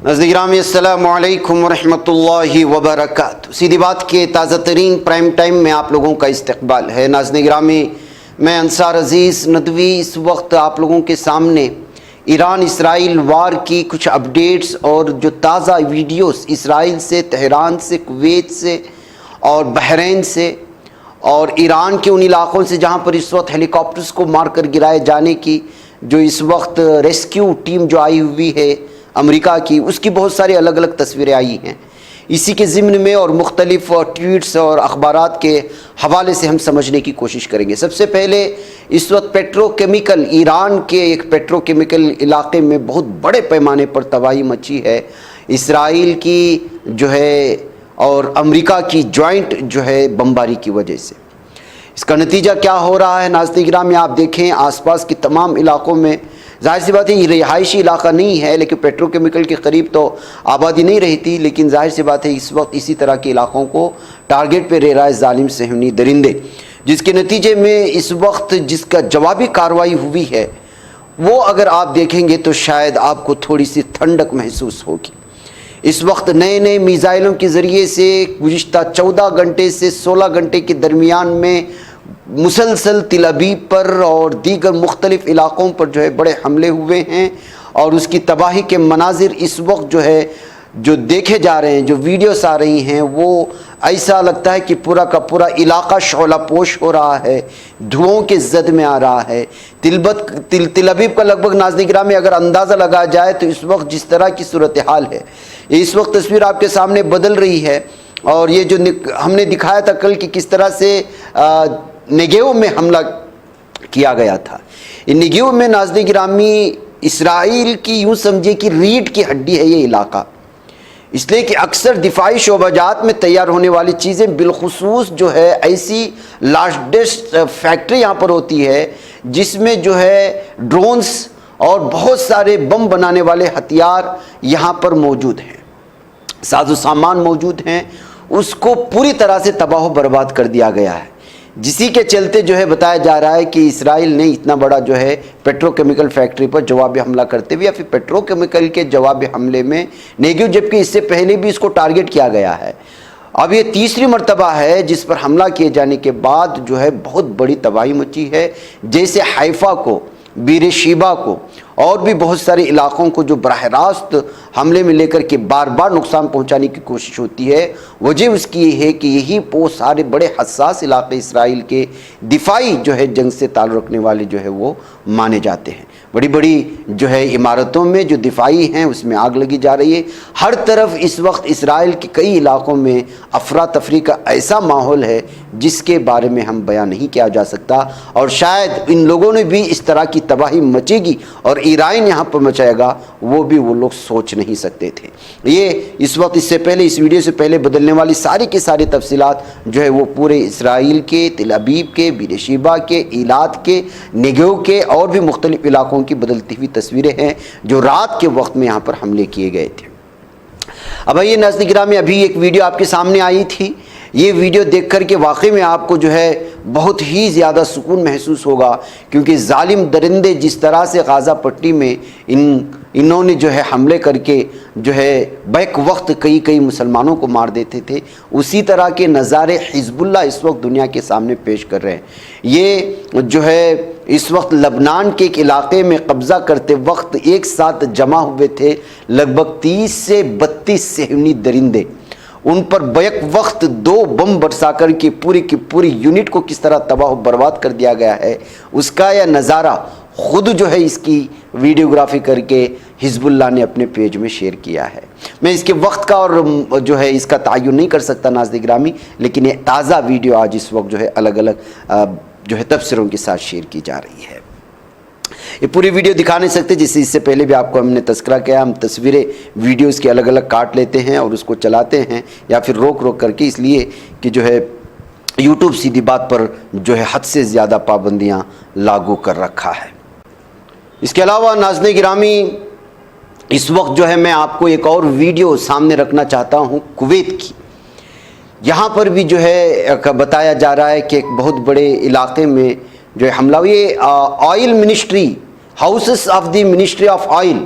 ناظرین گرامی السلام علیکم ورحمۃ اللہ وبرکاتہ۔ سیدھی بات کے تازہ ترین پرائم ٹائم میں آپ لوگوں کا استقبال ہے۔ ناظرین گرامی، میں انصار عزیز ندوی اس وقت آپ لوگوں کے سامنے ایران اسرائیل وار کی کچھ اپڈیٹس اور جو تازہ ویڈیوز اسرائیل سے، تہران سے، کویت سے اور بحرین سے اور ایران کے ان علاقوں سے جہاں پر اس وقت ہیلی کاپٹرز کو مار کر گرائے جانے کی جو اس وقت ریسکیو ٹیم جو آئی ہوئی ہے امریکہ کی، اس کی بہت ساری الگ الگ تصویریں آئی ہیں۔ اسی کے ضمن میں اور مختلف ٹویٹس اور اخبارات کے حوالے سے ہم سمجھنے کی کوشش کریں گے۔ سب سے پہلے اس وقت پیٹرو کیمیکل، ایران کے ایک پیٹرو کیمیکل علاقے میں بہت بڑے پیمانے پر تباہی مچی ہے اسرائیل کی جو ہے اور امریکہ کی جوائنٹ جو ہے بمباری کی وجہ سے۔ اس کا نتیجہ کیا ہو رہا ہے ناظرین گرامی، آپ دیکھیں آس پاس کے تمام علاقوں میں، ظاہر سی بات ہے یہ رہائشی علاقہ نہیں ہے لیکن پیٹرو کیمیکل کے قریب تو آبادی نہیں رہتی، لیکن ظاہر سی بات ہے اس وقت اسی طرح کے علاقوں کو ٹارگٹ پہ رہ رہا ہے ظالم صہیونی درندے، جس کے نتیجے میں اس وقت جس کا جوابی کارروائی ہوئی ہے وہ اگر آپ دیکھیں گے تو شاید آپ کو تھوڑی سی ٹھنڈک محسوس ہوگی۔ اس وقت نئے نئے میزائلوں کے ذریعے سے گزشتہ 14 گھنٹے سے 16 گھنٹے کے درمیان میں مسلسل تل ابیب پر اور دیگر مختلف علاقوں پر جو ہے بڑے حملے ہوئے ہیں، اور اس کی تباہی کے مناظر اس وقت جو ہے جو دیکھے جا رہے ہیں، جو ویڈیوز آ رہی ہیں، وہ ایسا لگتا ہے کہ پورا کا پورا علاقہ شعلہ پوش ہو رہا ہے، دھوؤں کے زد میں آ رہا ہے۔ تل ابیب کا لگ بھگ ناظرین گرامی اگر اندازہ لگایا جائے تو اس وقت جس طرح کی صورتحال ہے، اس وقت تصویر آپ کے سامنے بدل رہی ہے، اور یہ جو ہم نے دکھایا تھا کل کہ کس طرح سے نیگیو میں حملہ کیا گیا تھا۔ نیگیو میں ناظرین گرامی اسرائیل کی یوں سمجھے کہ ریڑھ کی ہڈی ہے یہ علاقہ، اس لیے کہ اکثر دفاعی شعبہ جات میں تیار ہونے والی چیزیں بالخصوص جو ہے ایسی لاسٹ فیکٹری یہاں پر ہوتی ہے جس میں جو ہے ڈرونز اور بہت سارے بم بنانے والے ہتھیار یہاں پر موجود ہیں، ساز و سامان موجود ہیں، اس کو پوری طرح سے تباہ و برباد کر دیا گیا ہے، جسی کے چلتے جو ہے بتایا جا رہا ہے کہ اسرائیل نے اتنا بڑا جو ہے پیٹرو کیمیکل فیکٹری پر جوابی حملہ کرتے ہوئے یا پھر پیٹرو کیمیکل کے جوابی حملے میں نیگیو، جبکہ اس سے پہلے بھی اس کو ٹارگٹ کیا گیا ہے، اب یہ تیسری مرتبہ ہے جس پر حملہ کیے جانے کے بعد جو ہے بہت بڑی تباہی مچی ہے، جیسے حیفا کو، بیر شیبہ کو اور بھی بہت سارے علاقوں کو جو براہ راست حملے میں لے کر کے بار بار نقصان پہنچانے کی کوشش ہوتی ہے۔ وجہ اس کی یہ ہے کہ یہی وہ سارے بڑے حساس علاقے اسرائیل کے دفاعی جو ہے جنگ سے تعلق رکھنے والے جو ہے وہ مانے جاتے ہیں۔ بڑی بڑی جو ہے عمارتوں میں جو دفاعی ہیں اس میں آگ لگی جا رہی ہے، ہر طرف اس وقت اسرائیل کے کئی علاقوں میں افراتفری کا ایسا ماحول ہے جس کے بارے میں ہم بیان نہیں کیا جا سکتا، اور شاید ان لوگوں نے بھی اس طرح کی تباہی مچے گی اور ایران یہاں پر مچائے گا وہ بھی وہ لوگ سوچ نہیں سکتے تھے۔ یہ اس وقت اس سے پہلے اس ویڈیو سے پہلے بدلنے والی ساری کی ساری تفصیلات جو ہے وہ پورے اسرائیل کے، تل ابیب کے، بیر شیبہ کے، ایلات کے، نیگیو کے اور بھی مختلف علاقوں کی بدلتی ہوئی تصویریں ہیں جو رات کے وقت میں یہاں پر حملے کیے گئے تھے۔ اب یہ ناظرین گرامی ابھی ایک ویڈیو آپ کے سامنے آئی تھی، یہ ویڈیو دیکھ کر کے واقعی میں آپ کو جو ہے بہت ہی زیادہ سکون محسوس ہوگا، کیونکہ ظالم درندے جس طرح سے غازہ پٹی میں انہوں نے جو ہے حملے کر کے جو ہے بیک وقت کئی مسلمانوں کو مار دیتے تھے، اسی طرح کے نظارے حزب اللہ اس وقت دنیا کے سامنے پیش کر رہے ہیں۔ یہ جو ہے اس وقت لبنان کے ایک علاقے میں قبضہ کرتے وقت ایک ساتھ جمع ہوئے تھے لگ بھگ 30 سے 32 صہیونی درندے، ان پر بیک وقت 2 بم برسا کر کے پوری کی پوری یونٹ کو کس طرح تباہ و برباد کر دیا گیا ہے، اس کا یہ نظارہ خود جو ہے اس کی ویڈیوگرافی کر کے حزب اللہ نے اپنے پیج میں شیئر کیا ہے۔ میں اس کے وقت کا اور جو ہے اس کا تعین نہیں کر سکتا ناظرین گرامی، لیکن یہ تازہ ویڈیو آج اس وقت جو ہے الگ الگ جو ہے تبصروں کے ساتھ شیئر کی جا رہی ہے۔ یہ پوری ویڈیو دکھا نہیں سکتے، جس سے اس سے پہلے بھی آپ کو ہم نے تذکرہ کیا، ہم تصویریں ویڈیوز کے الگ الگ کاٹ لیتے ہیں اور اس کو چلاتے ہیں یا پھر روک کر کے، اس لیے کہ جو ہے یوٹیوب سیدھی بات پر جو ہے حد سے زیادہ پابندیاں لاگو کر رکھا ہے۔ اس کے علاوہ ناظرین گرامی اس وقت جو ہے میں آپ کو ایک اور ویڈیو سامنے رکھنا چاہتا ہوں کویت کی۔ یہاں پر بھی جو ہے بتایا جا رہا ہے کہ ایک بہت بڑے علاقے میں جو ہے حملہ، یہ oil ministry, houses of the ministry of oil,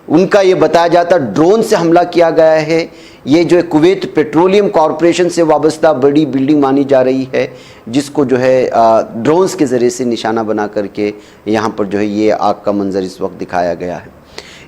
ان کا یہ بتایا جاتا ڈرون سے حملہ کیا گیا ہے. یہ جو ہے کویت پیٹرولیم کارپوریشن سے وابستہ بڑی بلڈنگ مانی جا رہی ہے جس کو جو ہے ڈرونز کے ذریعے سے نشانہ بنا کر کے یہاں پر جو ہے یہ آگ کا منظر اس وقت دکھایا گیا ہے.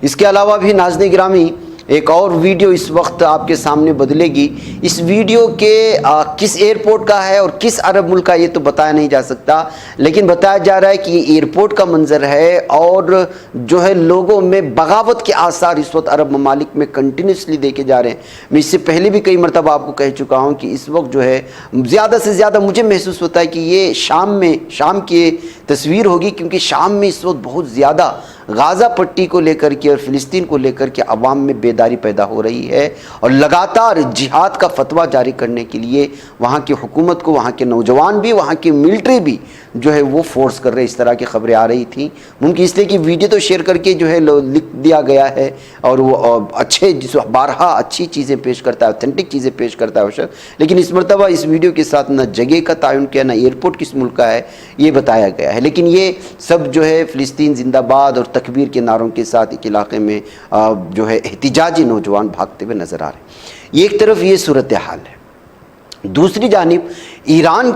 اس کے علاوہ بھی ناظرین گرامی ایک اور ویڈیو اس وقت آپ کے سامنے بدلے گی. اس ویڈیو کے کس ایئرپورٹ کا ہے اور کس عرب ملک کا یہ تو بتایا نہیں جا سکتا، لیکن بتایا جا رہا ہے کہ یہ ایئرپورٹ کا منظر ہے اور جو ہے لوگوں میں بغاوت کے آثار اس وقت عرب ممالک میں کنٹینیوسلی دیکھے جا رہے ہیں. میں اس سے پہلے بھی کئی مرتبہ آپ کو کہہ چکا ہوں کہ اس وقت جو ہے زیادہ سے زیادہ مجھے محسوس ہوتا ہے کہ یہ شام کی تصویر ہوگی، کیونکہ شام میں اس وقت بہت زیادہ غازہ پٹی کو لے کر کے اور فلسطین کو لے کر کے عوام میں بیداری پیدا ہو رہی ہے، اور لگاتار جہاد کا فتویٰ جاری کرنے کے لیے وہاں کی حکومت کو، وہاں کے نوجوان بھی، وہاں کی ملٹری بھی جو ہے وہ فورس کر رہے. اس طرح کی خبریں آ رہی تھیں. ممکن اس لیے کہ ویڈیو تو شیئر کر کے جو ہے لکھ دیا گیا ہے، اور وہ اچھے جس بارہا اچھی چیزیں پیش کرتا ہے، اوتھینٹک چیزیں پیش کرتا ہے وہ شخص، لیکن اس مرتبہ اس ویڈیو کے ساتھ نہ جگہ کا تعین کیا، نہ ایئرپورٹ کس ملک کا ہے یہ بتایا گیا ہے. لیکن یہ سب جو ہے فلسطین زندہ باد اور تکبیر کے نعروں کے ساتھ ایک علاقے میں جو ہے احتجاجی نوجوان بھاگتے ہوئے نظر آ رہے ہیں. ایک طرف یہ صورتحال ہے، دوسری جانب ایران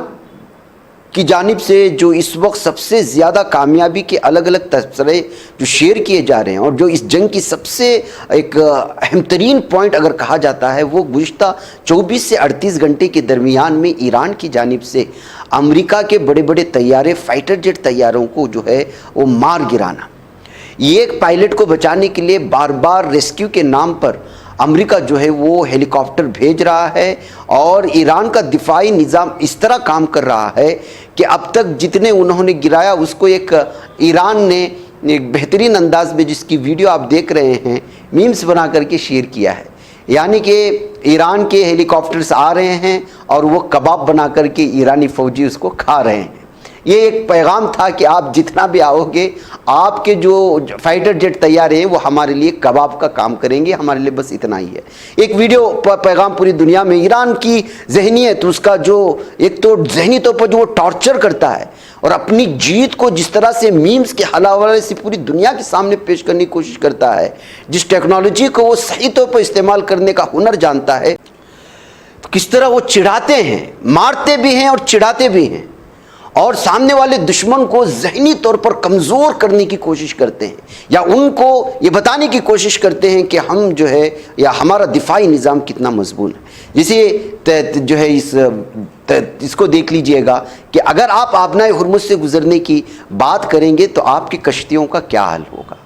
کی جانب سے جو اس وقت سب سے زیادہ کامیابی کے الگ الگ تبصرے جو شیئر کیے جا رہے ہیں، اور جو اس جنگ کی سب سے ایک اہم ترین پوائنٹ اگر کہا جاتا ہے، وہ گزشتہ 24 سے 38 گھنٹے کے درمیان میں ایران کی جانب سے امریکہ کے بڑے بڑے طیارے، فائٹر جیٹ طیاروں کو جو ہے وہ مار گرانا. یہ ایک پائلٹ کو بچانے کے لیے بار بار ریسکیو کے نام پر امریکہ جو ہے وہ ہیلی کاپٹر بھیج رہا ہے، اور ایران کا دفاعی نظام اس طرح کام کر رہا ہے کہ اب تک جتنے انہوں نے گرایا اس کو ایک ایران نے ایک بہترین انداز میں، جس کی ویڈیو آپ دیکھ رہے ہیں، میمز بنا کر کے شیئر کیا ہے. یعنی کہ ایران کے ہیلی کاپٹرز آ رہے ہیں اور وہ کباب بنا کر کے ایرانی فوجی اس کو کھا رہے ہیں. یہ ایک پیغام تھا کہ آپ جتنا بھی آؤ گے، آپ کے جو فائٹر جیٹ طیارے ہیں وہ ہمارے لیے کباب کا کام کریں گے، ہمارے لیے بس اتنا ہی ہے. ایک ویڈیو پیغام پوری دنیا میں ایران کی ذہنیت، اس کا جو ایک تو ذہنی طور پر جو وہ ٹارچر کرتا ہے اور اپنی جیت کو جس طرح سے میمز کے حوالے سے پوری دنیا کے سامنے پیش کرنے کی کوشش کرتا ہے، جس ٹیکنالوجی کو وہ صحیح طور پر استعمال کرنے کا ہنر جانتا ہے، کس طرح وہ چڑھاتے ہیں، مارتے بھی ہیں اور چڑھاتے بھی ہیں، اور سامنے والے دشمن کو ذہنی طور پر کمزور کرنے کی کوشش کرتے ہیں، یا ان کو یہ بتانے کی کوشش کرتے ہیں کہ ہم جو ہے یا ہمارا دفاعی نظام کتنا مضبوط ہے. جسے جو ہے اس کو دیکھ لیجئے گا کہ اگر آپ آبنائے ہرمز سے گزرنے کی بات کریں گے تو آپ کی کشتیوں کا کیا حال ہوگا.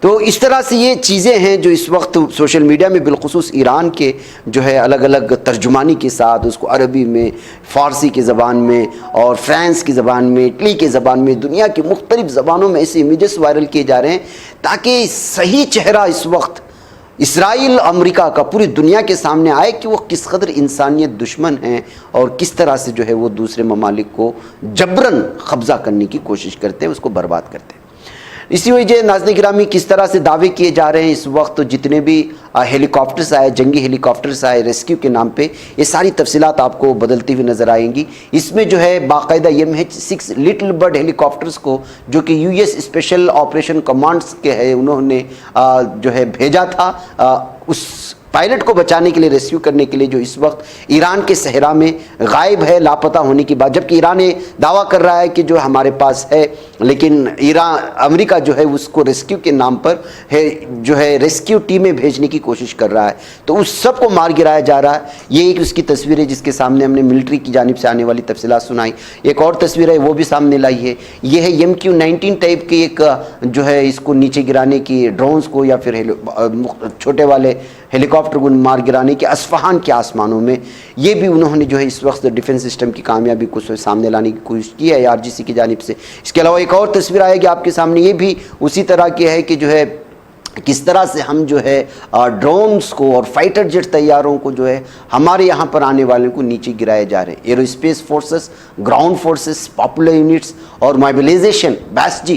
تو اس طرح سے یہ چیزیں ہیں جو اس وقت سوشل میڈیا میں بالخصوص ایران کے جو ہے الگ الگ ترجمانی کے ساتھ، اس کو عربی میں، فارسی کی زبان میں، اور فرانس کی زبان میں، اٹلی کی زبان میں، دنیا کی مختلف زبانوں میں ایسے امیجز وائرل کیے جا رہے ہیں تاکہ صحیح چہرہ اس وقت اسرائیل امریکہ کا پوری دنیا کے سامنے آئے کہ وہ کس قدر انسانیت دشمن ہیں اور کس طرح سے جو ہے وہ دوسرے ممالک کو جبراً قبضہ کرنے کی کوشش کرتے ہیں، اس کو برباد کرتے ہیں. اسی وجہ ناظرین گرامی کس طرح سے دعوے کیے جا رہے ہیں اس وقت، جتنے بھی ہیلی کاپٹرز آئے، جنگی ہیلی کاپٹرز آئے ریسکیو کے نام پہ، یہ ساری تفصیلات آپ کو بدلتی ہوئی نظر آئیں گی. اس میں جو ہے باقاعدہ MH6 لٹل برڈ ہیلی کاپٹرز کو، جو کہ US اسپیشل آپریشن کمانڈز کے ہے، انہوں نے جو ہے بھیجا تھا اس پائلٹ کو بچانے کے لیے، ریسکیو کرنے کے لیے، جو اس وقت ایران کے صحرا میں غائب ہے لاپتہ ہونے کی بات، جبکہ ایران دعویٰ کر رہا ہے کہ جو ہمارے پاس ہے، لیکن امریکہ جو ہے اس کو ریسکیو کے نام پر جو ہے ریسکیو ٹیمیں بھیجنے کی کوشش کر رہا ہے. تو اس سب کو مار گرایا جا رہا ہے. یہ ایک اس کی تصویر ہے جس کے سامنے ہم نے ملٹری کی جانب سے آنے والی تفصیلات سنائی. ایک اور تصویر ہے وہ بھی سامنے لائی ہے، یہ ہے MQ-19 ٹائپ کی ایک جو ہے اس کو نیچے گرانے کی، ڈرونز کو یا پھر چھوٹے والے ہیلی کاپٹر کو مار گرانے کے اصفہان کے آسمانوں میں. یہ بھی انہوں نے جو ہے اس وقت ڈیفنس سسٹم کی کامیابی کو سامنے لانے کی کوشش کی ہے RGC کی جانب سے. اس کے علاوہ ایک اور تصویر آئے گی آپ کے سامنے، یہ بھی اسی طرح کی ہے کہ جو ہے کس طرح سے ہم جو ہے ڈرونز کو اور فائٹر جیٹ طیاروں کو جو ہے ہمارے یہاں پر آنے والوں کو نیچے گرائے جا رہے ہیں. Arrow space forces, ground forces, popular units اور موبلائزیشن BASG،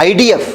IDF